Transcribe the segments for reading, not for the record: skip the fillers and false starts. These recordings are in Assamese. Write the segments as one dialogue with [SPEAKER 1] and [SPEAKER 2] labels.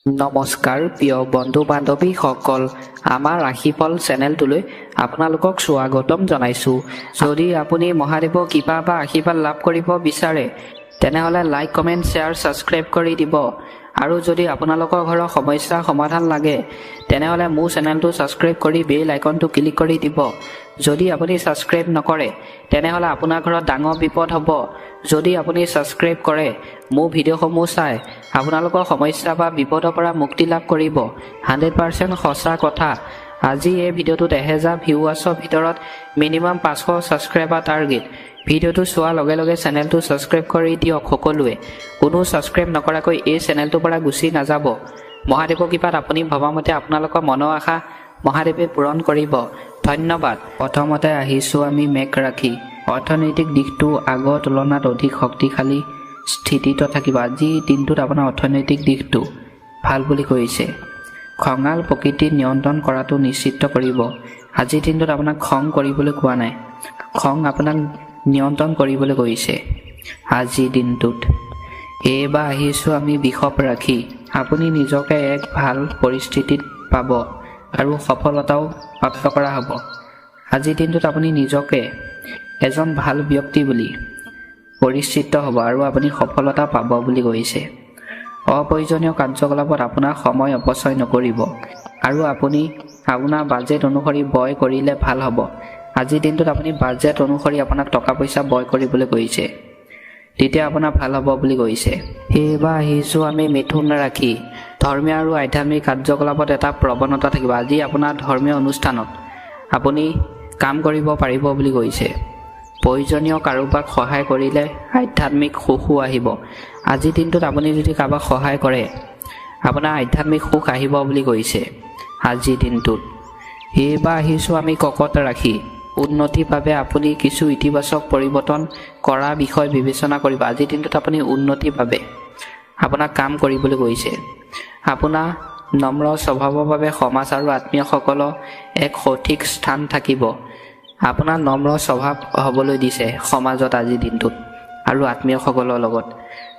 [SPEAKER 1] নমস্কাৰ প্ৰিয় বন্ধু বান্ধৱীসকল, আমাৰ ৰাশিফল চেনেলটোলৈ আপোনালোকক স্বাগতম জনাইছোঁ। যদি আপুনি মহাদেৱৰ কৃপা বা আশীৰ্বাদ লাভ কৰিব বিচাৰে তেনেহ'লে লাইক, কমেণ্ট, শ্বেয়াৰ, ছাবস্ক্ৰাইব কৰি দিব। আৰু যদি আপোনালোকৰ ঘৰৰ সমস্যাৰ সমাধান লাগে তেনেহ'লে মোৰ চেনেলটো ছাবস্ক্ৰাইব কৰি বেল আইকনটো ক্লিক কৰি দিব। যদি আপুনি ছাবস্ক্ৰাইব নকৰে তেনেহ'লে আপোনাৰ ঘৰত ডাঙৰ বিপদ হ'ব। যদি আপুনি ছাবস্ক্ৰাইব কৰে, মোৰ ভিডিঅ'সমূহ চাই আপোনালোকৰ সমস্যা বা বিপদৰ পৰা মুক্তি লাভ কৰিব। 100% সঁচা কথা। আজি এই ভিডিঅ'টোত 1000 ভিউৱাৰ্ছৰ ভিতৰত মিনিমাম 500 ছাবস্ক্ৰাইবাৰ টাৰ্গেট। ভিডিঅ'টো চোৱাৰ লগে লগে চেনেলটো ছাবস্ক্ৰাইব কৰি দিয়ক সকলোৱে। কোনো ছাবস্ক্ৰাইব নকৰাকৈ এই চেনেলটোৰ পৰা গুচি নাযাব। মহাদেৱৰ কৃপাত আপুনি ভবামতে আপোনালোকৰ মনৰ আশা মহাদেৱে পূৰণ কৰিব। ধন্যবাদ। প্ৰথমতে আহিছোঁ আমি মেঘ ৰাশি। অৰ্থনৈতিক দিশটো আগৰ তুলনাত অধিক শক্তিশালী স্থিতিত থাকিব। আজিৰ দিনটোত আপোনাৰ অৰ্থনৈতিক দিশটো ভাল বুলি কৈছে। খঙাল প্ৰকৃতি নিয়ন্ত্ৰণ কৰাটো নিশ্চিত কৰিব। আজিৰ দিনটোত আপোনাক খং কৰিবলৈ কোৱা নাই, খং আপোনাক নিয়ন্ত্ৰণ কৰিবলৈ কৈছে আজিৰ দিনটোত। এইবাৰ আহিছোঁ আমি বৃষভ ৰাশি। আপুনি নিজকে এক ভাল পৰিস্থিতিত পাব আৰু সফলতাও প্ৰাপ্ত কৰা হ'ব। আজিৰ দিনটোত আপুনি নিজকে এজন ভাল ব্যক্তি বুলি পৰিচিত হ'ব আৰু আপুনি সফলতা পাব বুলি কৈছে। অপ্ৰয়োজনীয় কাৰ্যকলাপত আপোনাৰ সময় অপচয় নকৰিব আৰু আপুনি আপোনাৰ বাজেট অনুসৰি ব্যয় কৰিলে ভাল হ'ব। আজিৰ দিনটোত আপুনি বাজেট অনুসৰি আপোনাক টকা পইচা ব্যয় কৰিবলৈ কৈছে, তেতিয়া আপোনাৰ ভাল হ'ব বুলি কৈছে। এইবাৰ আহিছোঁ আমি মিথুন ৰাশি। ধৰ্মীয় আৰু আধ্যাত্মিক কাৰ্যকলাপত এটা প্ৰৱণতা থাকিব। আজি আপোনাৰ ধৰ্মীয় অনুষ্ঠানত আপুনি কাম কৰিব পাৰিব বুলি কৈছে। প্ৰয়োজনীয় কাৰোবাক সহায় কৰিলে আধ্যাত্মিক সুখো আহিব। আজিৰ দিনটোত আপুনি যদি কাৰোবাক সহায় কৰে আপোনাৰ আধ্যাত্মিক সুখ আহিব বুলি কৈছে আজিৰ দিনটোত। এইবাৰ আহিছোঁ আমি কৰ্কট ৰাশি। উন্নতিৰ বাবে আপুনি কিছু ইতিবাচক পৰিৱৰ্তন কৰাৰ বিষয় বিবেচনা কৰিব। আজিৰ দিনটোত আপুনি উন্নতিৰ বাবে আপোনাক কাম কৰিবলৈ কৈছে। আপোনাৰ নম্ৰ স্বভাৱৰ বাবে সমাজ আৰু আত্মীয়সকলৰ এক সঠিক স্থান থাকিব। আপোনাৰ নম্ৰ স্বভাৱ হ'বলৈ দিছে সমাজত আজিৰ দিনটোত আৰু আত্মীয়সকলৰ লগত।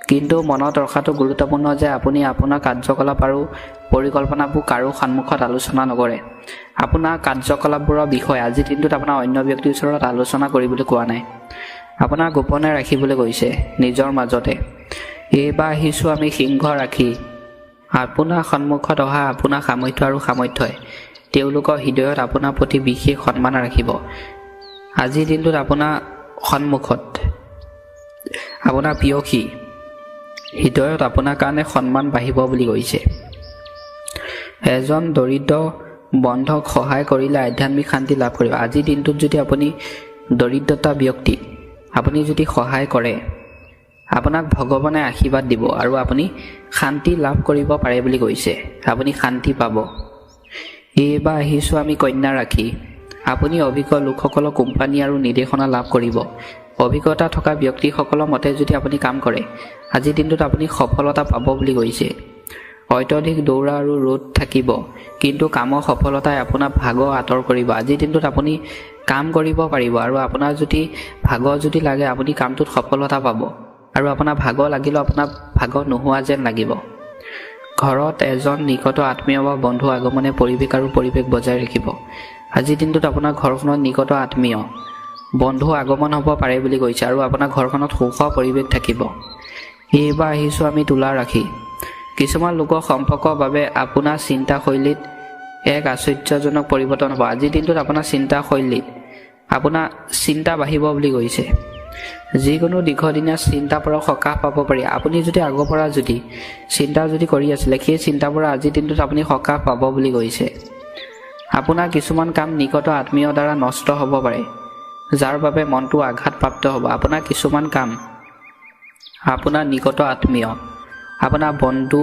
[SPEAKER 1] কিন্তু মনত ৰখাটো গুৰুত্বপূৰ্ণ যে আপুনি আপোনাৰ কাৰ্যকলাপ আৰু পৰিকল্পনাবোৰ কাৰো সন্মুখত আলোচনা নকৰে। আপোনাৰ কাৰ্যকলাপবোৰৰ বিষয়ে আজিৰ দিনটোত আপোনাৰ অন্য ব্যক্তিৰ ওচৰত আলোচনা কৰিবলৈ কোৱা নাই। আপোনাৰ গোপনে ৰাখিবলৈ কৈছে নিজৰ মাজতে। এইবাৰ আহিছোঁ আমি সিংহ ৰাশি। আপোনাৰ সন্মুখত অহা আপোনাৰ সামৰ্থ্য আৰু সামৰ্থ্যই তেওঁলোকৰ হৃদয়ত আপোনাৰ প্ৰতি বিশেষ সন্মান ৰাখিব। আজিৰ দিনটোত আপোনাৰ সন্মুখত আপোনাৰ প্ৰিয়সী হৃদয়ত আপোনাৰ কাৰণে সন্মান বাঢ়িব বুলি কৈছে। এজন দৰিদ্ৰ বন্ধক সহায় কৰিলে আধ্যাত্মিক শান্তি লাভ কৰিব। আজিৰ দিনটোত যদি আপুনি দৰিদ্ৰতা ব্যক্তিক আপুনি যদি সহায় কৰে আপোনাক ভগৱানে আশীৰ্বাদ দিব আৰু আপুনি শান্তি লাভ কৰিব পাৰে বুলি কৈছে। আপুনি শান্তি পাব। এইবাৰ আহিছোঁ আমি কন্যা ৰাশি। আপুনি অভিজ্ঞ লোকসকলৰ কোম্পানী আৰু নিৰ্দেশনা লাভ কৰিব। অভিজ্ঞতা থকা ব্যক্তিসকলৰ মতে যদি আপুনি কাম কৰে আজিৰ দিনটোত আপুনি সফলতা পাব বুলি কৈছে। অত্যধিক দৌৰা আৰু ৰ'দ থাকিব, কিন্তু কামৰ সফলতাই আপোনাৰ ভাগৰ আঁতৰ কৰিব। আজিৰ দিনটোত আপুনি কাম কৰিব পাৰিব আৰু আপোনাৰ যদি ভাগৰ যদি লাগে আপুনি কামটোত সফলতা পাব আৰু আপোনাৰ ভাগৰ লাগিলেও আপোনাৰ ভাগৰ নোহোৱা যেন লাগিব। ঘৰত এজন নিকট আত্মীয় বা বন্ধু আগমনে পৰিৱেশ বজাই ৰাখিব। আজিৰ দিনটোত আপোনাৰ ঘৰখনত নিকট আত্মীয় বন্ধু আগমন হ'ব পাৰে বুলি কৈছে আৰু আপোনাৰ ঘৰখনত সুখৰ পৰিৱেশ থাকিব। এইবাৰ আহিছোঁ আমি তুলা ৰাশি। কিছুমান লোকৰ সম্পৰ্কৰ বাবে আপোনাৰ চিন্তাশৈলীত এক আশ্চৰ্যজনক পৰিৱৰ্তন হ'ব। আজিৰ দিনটোত আপোনাৰ চিন্তাশৈলীত আপোনাৰ চিন্তা বাঢ়িব বুলি কৈছে। যিকোনো দীৰ্ঘদিনীয়া চিন্তাৰ পৰা সকাহ পাব পাৰি। আপুনি যদি আগৰ পৰা যদি চিন্তা যদি কৰি আছিলে সেই চিন্তাৰ পৰা আজিৰ দিনটোত আপুনি সকাহ পাব বুলি কৈছে। আপোনাৰ কিছুমান কাম নিকট আত্মীয়ৰ দ্বাৰা নষ্ট হ'ব পাৰে, যাৰ বাবে মনটো আঘাতপ্ৰাপ্ত হ'ব। আপোনাৰ কিছুমান কাম আপোনাৰ নিকট আত্মীয় আপোনাৰ বন্ধু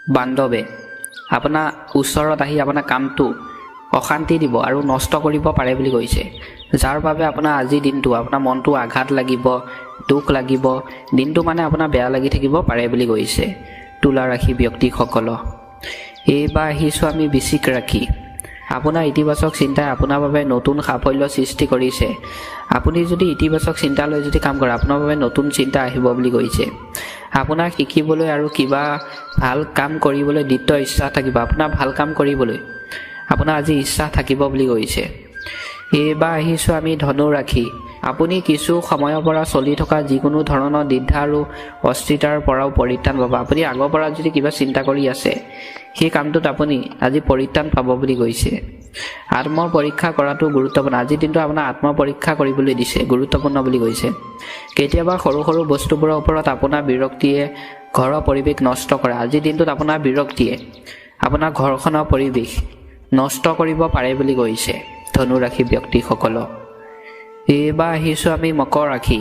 [SPEAKER 1] বান্ধৱে আপোনাৰ ওচৰত আহি আপোনাৰ কামটো অশান্তি দিব আৰু নষ্ট কৰিব পাৰে বুলি কৈছে, যাৰ বাবে আপোনাৰ আজিৰ দিনটো আপোনাৰ মনটো আঘাত লাগিব, দুখ লাগিব, দিনটো মানে আপোনাৰ বেয়া লাগি থাকিব পাৰে বুলি কৈছে তুলা ৰাশি ব্যক্তিসকলৰ। এইবাৰ আহিছোঁ আমি বৃশ্চিক ৰাশি। আপোনাৰ ইতিবাচক চিন্তাই আপোনাৰ বাবে নতুন সাফল্য সৃষ্টি কৰিছে। আপুনি যদি ইতিবাচক চিন্তা লৈ যদি কাম কৰে আপোনাৰ বাবে নতুন চিন্তা আহিব বুলি কৈছে। আপোনাক শিকিবলৈ আৰু কিবা ভাল কাম কৰিবলৈ দৃঢ় ইচ্ছা থাকিব। আপোনাৰ ভাল কাম কৰিবলৈ আপোনাৰ আজি ইচ্ছা থাকিব বুলি কৈছে। এইবাৰ আহিছোঁ আমি ধনু ৰাশি। আপুনি কিছু সময়ৰ পৰা চলি থকা যিকোনো ধৰণৰ দ্বিধা আৰু অস্থিৰতাৰ পৰাও পৰিত্ৰাণ পাব। আপুনি আগৰ পৰা যদি কিবা চিন্তা কৰি আছে সেই কামটোত আপুনি আজি পৰিত্ৰাণ পাব বুলি কৈছে। আত্ম পৰীক্ষা কৰাটো গুৰুত্বপূৰ্ণ। আজিৰ দিনটো আপোনাৰ আত্ম পৰীক্ষা কৰিবলৈ দিছে, গুৰুত্বপূৰ্ণ বুলি কৈছে। কেতিয়াবা সৰু সৰু বস্তুবোৰৰ ওপৰত আপোনাৰ বিৰক্তিয়ে ঘৰৰ পৰিৱেশ নষ্ট কৰে। আজিৰ দিনটোত আপোনাৰ বিৰক্তিয়ে আপোনাৰ ঘৰখনৰ পৰিৱেশ নষ্ট কৰিব পাৰে বুলি কৈছে ধনু ৰাশি ব্যক্তিসকলক। এইবাৰ আহিছোঁ আমি মকৰ ৰাশি।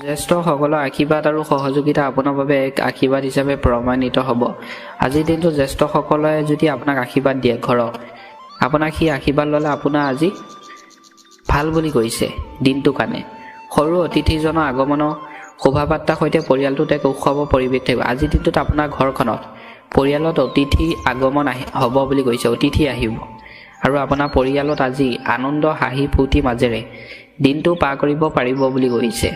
[SPEAKER 1] জ্যেষ্ঠসকলৰ আশীৰ্বাদ আৰু সহযোগিতা আপোনাৰ বাবে এক আশীৰ্বাদ হিচাপে প্ৰমাণিত হ'ব। আজিৰ দিনটো জ্যেষ্ঠসকলে যদি আপোনাক আশীৰ্বাদ দিয়ে ঘৰত, আপোনাক সেই আশীৰ্বাদ ল'লে আপোনাৰ আজি ভাল বুলি কৈছে দিনটোৰ কাৰণে। সৰু অতিথিজনৰ আগমনৰ শোভাবাৰ্তাৰ সৈতে পৰিয়ালটোত এক উৎসৱৰ পৰিৱেশ থাকিব। আজিৰ দিনটোত আপোনাৰ ঘৰখনত পৰিয়ালত অতিথি আগমন হ'ব বুলি কৈছে, অতিথি আহিব আৰু আপোনাৰ পৰিয়ালত আজি আনন্দ হাঁহি ফূৰ্তিৰ মাজেৰে দিনটো পাৰ কৰিব পাৰিব বুলি কৈছে।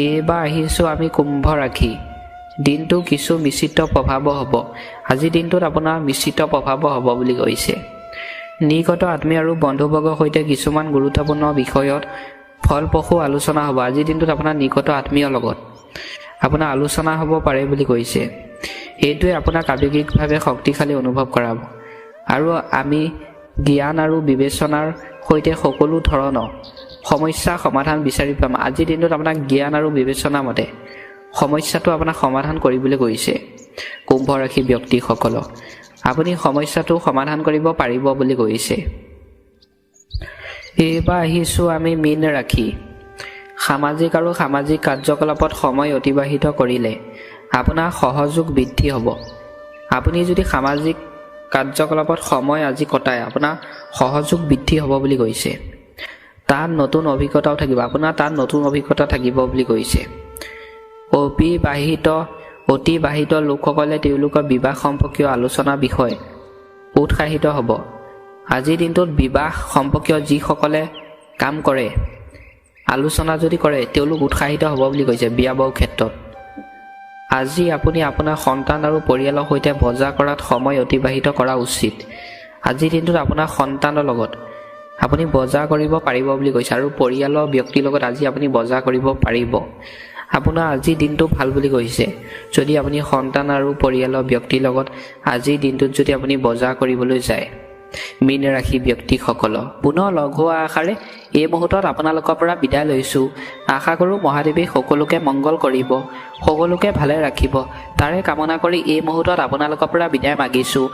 [SPEAKER 1] এইবাৰ আহিছোঁ আমি কুম্ভ ৰাশি। দিনটো কিছু মিশ্ৰিত প্ৰভাৱ হ'ব। আজিৰ দিনটোত আপোনাৰ মিশ্ৰিত প্ৰভাৱ হ'ব বুলি কৈছে। নিকট আত্মীয় আৰু বন্ধুবৰ্গৰ সৈতে কিছুমান গুৰুত্বপূৰ্ণ বিষয়ত ফলপ্ৰসূ আলোচনা হ'ব। আজিৰ দিনটোত আপোনাৰ নিকট আত্মীয়ৰ লগত আপোনাৰ আলোচনা হ'ব পাৰে বুলি কৈছে। এইটোৱে আপোনাক আৱেগিকভাৱে শক্তিশালী অনুভৱ কৰাব আৰু আমি জ্ঞান আৰু বিবেচনাৰ সৈতে সকলো ধৰণৰ সমস্যাৰ সমাধান বিচাৰি পাম। আজিৰ দিনটোত আপোনাক জ্ঞান আৰু বিবেচনা মতে সমস্যাটো আপোনাক সমাধান কৰিবলৈ কৈছে। কুম্ভ ৰাশি ব্যক্তিসকলক আপুনি সমস্যাটো সমাধান কৰিব পাৰিব বুলি কৈছে। এইবাৰ আহিছোঁ আমি মীন ৰাশি। সামাজিক আৰু সামাজিক কাৰ্যকলাপত সময় অতিবাহিত কৰিলে আপোনাৰ সহযোগ বৃদ্ধি হ'ব। আপুনি যদি সামাজিক কাৰ্যকলাপত সময় আজি কটায় আপোনাৰ সহযোগ বৃদ্ধি হ'ব বুলি কৈছে। তাত নতুন অভিজ্ঞতাও থাকিব, আপোনাৰ তাত নতুন অভিজ্ঞতা থাকিব বুলি কৈছে। অতিবাহিত লোকসকলে তেওঁলোকৰ বিবাহ সম্পৰ্কীয় আলোচনাৰ বিষয়ে উৎসাহিত হ'ব। আজিৰ দিনটোত বিবাহ সম্পৰ্কীয় যিসকলে কাম কৰে, আলোচনা যদি কৰে তেওঁলোক উৎসাহিত হ'ব বুলি কৈছে বিয়া বাৰুৰ ক্ষেত্ৰত। আজি আপুনি আপোনাৰ সন্তান আৰু পৰিয়ালৰ সৈতে বজাৰ কৰাত সময় অতিবাহিত কৰা উচিত। আজিৰ দিনটোত আপোনাৰ সন্তানৰ লগত আপুনি বজাৰ কৰিব পাৰিব বুলি কৈছে আৰু পৰিয়ালৰ ব্যক্তিৰ লগত আজি আপুনি বজাৰ কৰিব পাৰিব। আপোনাৰ আজিৰ দিনটো ভাল বুলি কৈছে। যদি আপুনি সন্তান আৰু পৰিয়ালৰ ব্যক্তিৰ লগত আজিৰ দিনটোত যদি আপুনি বজাৰ কৰিবলৈ যায়। মীন ৰাশি ব্যক্তিসকলক পুনৰ লগ হোৱা আশাৰে এই মুহূৰ্তত আপোনালোকৰ পৰা বিদায় লৈছোঁ। আশা কৰোঁ মহাদেৱে সকলোকে মংগল কৰিব, সকলোকে ভালে ৰাখিব, তাৰে কামনা কৰি এই মুহূৰ্তত আপোনালোকৰ পৰা বিদায় মাগিছোঁ।